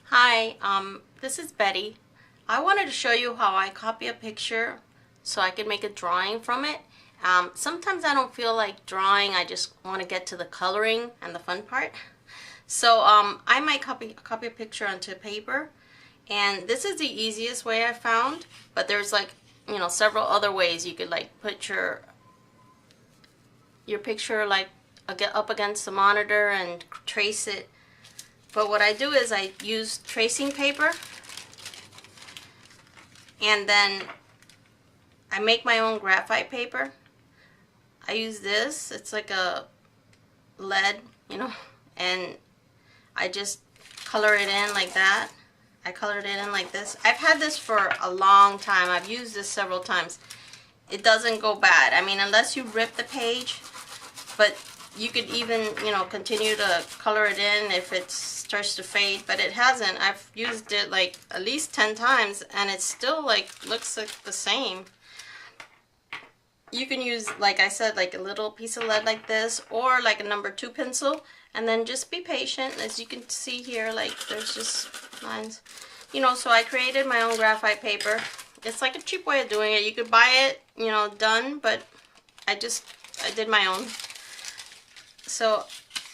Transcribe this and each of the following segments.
Hi, this is Betty. I wanted to show you how I copy a picture so I can make a drawing from it. Sometimes I don't feel like drawing, I just want to get to the coloring and the fun part. So I might copy a picture onto paper, and this is the easiest way I found, but there's several other ways you could put your picture up against the monitor and trace it. But what I do is I use tracing paper, and then I make my own graphite paper. I use this, it's like a lead, and I just color it in like that. I colored it in like this. I've had this for a long time. I've used this several times. It doesn't go bad. I mean, unless you rip the page, but you could even, continue to color it in if it starts to fade, but it hasn't. I've used it like at least 10 times and it still looks like the same. You can use, like I said, like a little piece of lead like this, or like a number 2 pencil, and then just be patient. As you can see here, there's just lines. So I created my own graphite paper. It's like a cheap way of doing it. You could buy it, done, but I did my own. So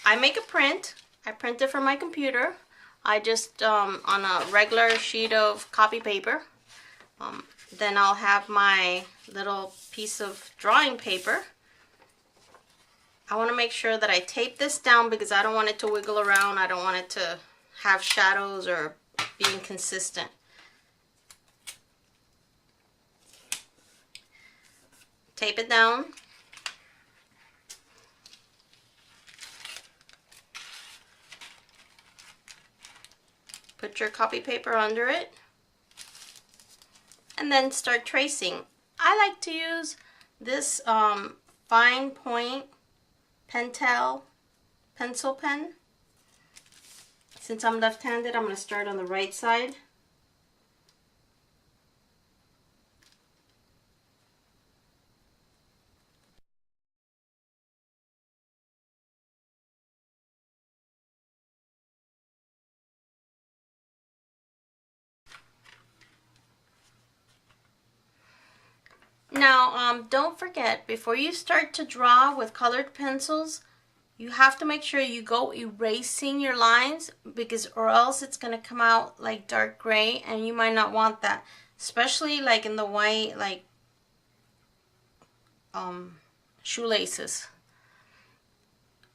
I make a print. I print it from my computer. I just, on a regular sheet of copy paper. Then I'll have my little piece of drawing paper. I want to make sure that I tape this down because I don't want it to wiggle around. I don't want it to have shadows or be inconsistent. Tape it down. Put your copy paper under it, and then start tracing. I like to use this fine point Pentel pencil pen. Since I'm left-handed, I'm going to start on the right side. Now, don't forget, before you start to draw with colored pencils, you have to make sure you go erasing your lines, or else it's going to come out like dark gray, and you might not want that, especially like in the white, shoelaces.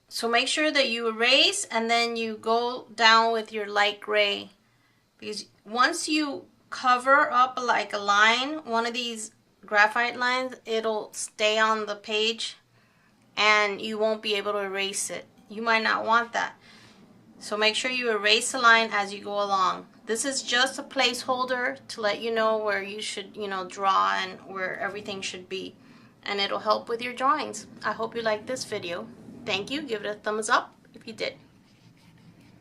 So make sure that you erase and then you go down with your light gray, because once you cover up like a line, one of these graphite lines, it'll stay on the page and you won't be able to erase it. You might not want that. So make sure you erase the line as you go along. This is just a placeholder to let you know where you should, draw and where everything should be. And it'll help with your drawings. I hope you liked this video. Thank you. Give it a thumbs up if you did.